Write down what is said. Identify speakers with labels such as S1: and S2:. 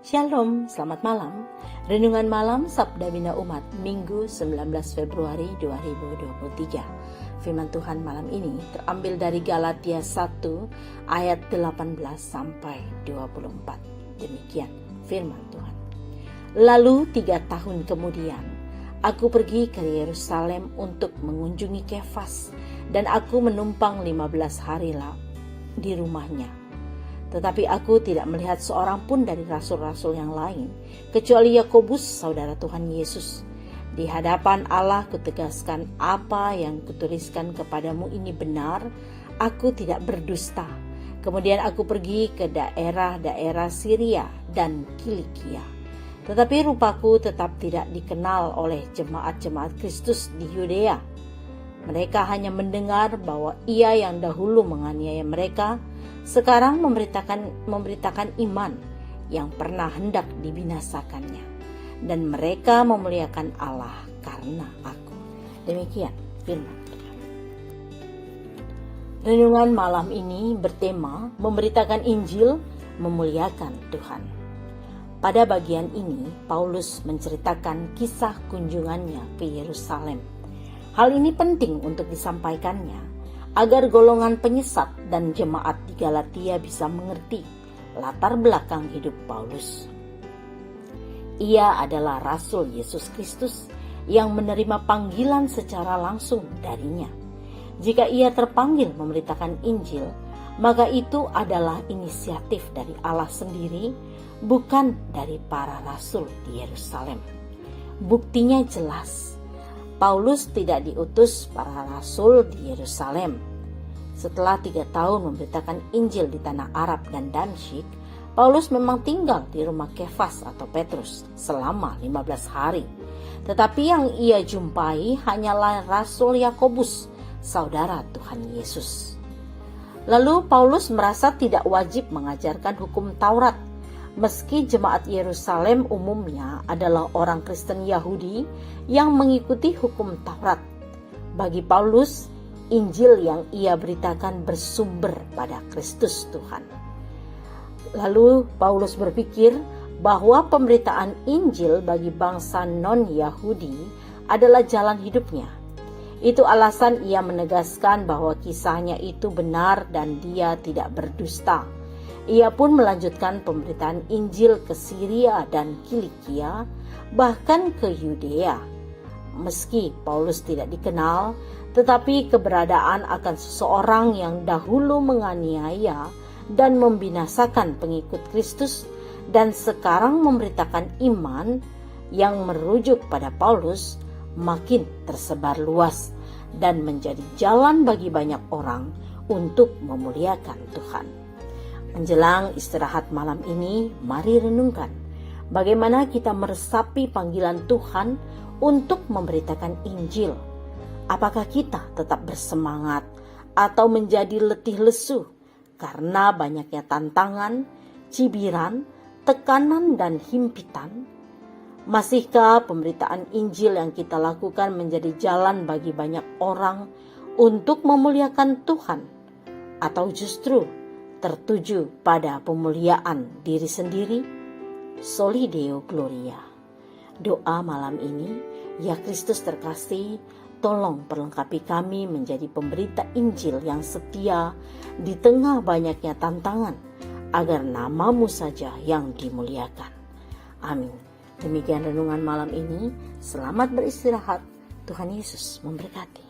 S1: Shalom, selamat malam. Renungan malam Sabda Bina Umat, Minggu 19 Februari 2023. Firman Tuhan malam ini terambil dari Galatia 1 ayat 18 sampai 24. Demikian firman Tuhan. Lalu 3 tahun kemudian, aku pergi ke Yerusalem untuk mengunjungi Kefas, dan aku menumpang 15 hari di rumahnya. Tetapi aku tidak melihat seorang pun dari rasul-rasul yang lain, kecuali Yakobus, saudara Tuhan Yesus. Di hadapan Allah kutegaskan apa yang kutuliskan kepadamu ini benar, aku tidak berdusta. Kemudian aku pergi ke daerah-daerah Syria dan Kilikia. Tetapi rupaku tetap tidak dikenal oleh jemaat-jemaat Kristus di Yudea. Mereka hanya mendengar bahwa ia yang dahulu menganiaya mereka, sekarang memberitakan iman yang pernah hendak dibinasakannya, dan mereka memuliakan Allah karena aku. Demikian firman Tuhan. Renungan malam ini bertema memberitakan Injil, memuliakan Tuhan. Pada bagian ini, Paulus menceritakan kisah kunjungannya ke Yerusalem. Hal ini penting untuk disampaikannya, agar golongan penyesat dan jemaat di Galatia bisa mengerti latar belakang hidup Paulus. Ia adalah Rasul Yesus Kristus yang menerima panggilan secara langsung darinya. Jika ia terpanggil memberitakan Injil, maka itu adalah inisiatif dari Allah sendiri, bukan dari para rasul di Yerusalem. Buktinya jelas, Paulus tidak diutus para rasul di Yerusalem. Setelah 3 tahun memberitakan Injil di tanah Arab dan Damsyik, Paulus memang tinggal di rumah Kefas atau Petrus selama 15 hari. Tetapi yang ia jumpai hanyalah Rasul Yakobus, saudara Tuhan Yesus. Lalu Paulus merasa tidak wajib mengajarkan hukum Taurat, meski jemaat Yerusalem umumnya adalah orang Kristen Yahudi yang mengikuti hukum Taurat. Bagi Paulus, Injil yang ia beritakan bersumber pada Kristus Tuhan. Lalu Paulus berpikir bahwa pemberitaan Injil bagi bangsa non-Yahudi adalah jalan hidupnya. Itu alasan ia menegaskan bahwa kisahnya itu benar dan dia tidak berdusta. Ia pun melanjutkan pemberitaan Injil ke Syria dan Kilikia, bahkan ke Yudea. Meski Paulus tidak dikenal, tetapi keberadaan akan seseorang yang dahulu menganiaya dan membinasakan pengikut Kristus dan sekarang memberitakan iman yang merujuk pada Paulus makin tersebar luas dan menjadi jalan bagi banyak orang untuk memuliakan Tuhan. Menjelang istirahat malam ini, mari renungkan bagaimana kita meresapi panggilan Tuhan untuk memberitakan Injil. Apakah kita tetap bersemangat atau menjadi letih lesu karena banyaknya tantangan, cibiran, tekanan, dan himpitan? Masihkah pemberitaan Injil yang kita lakukan menjadi jalan bagi banyak orang untuk memuliakan Tuhan? Atau justru tertuju pada pemuliaan diri sendiri? Soli Deo Gloria. Doa malam ini, ya Kristus terkasih, tolong perlengkapi kami menjadi pemberita Injil yang setia di tengah banyaknya tantangan, agar nama-Mu saja yang dimuliakan. Amin. Demikian renungan malam ini. Selamat beristirahat. Tuhan Yesus memberkati.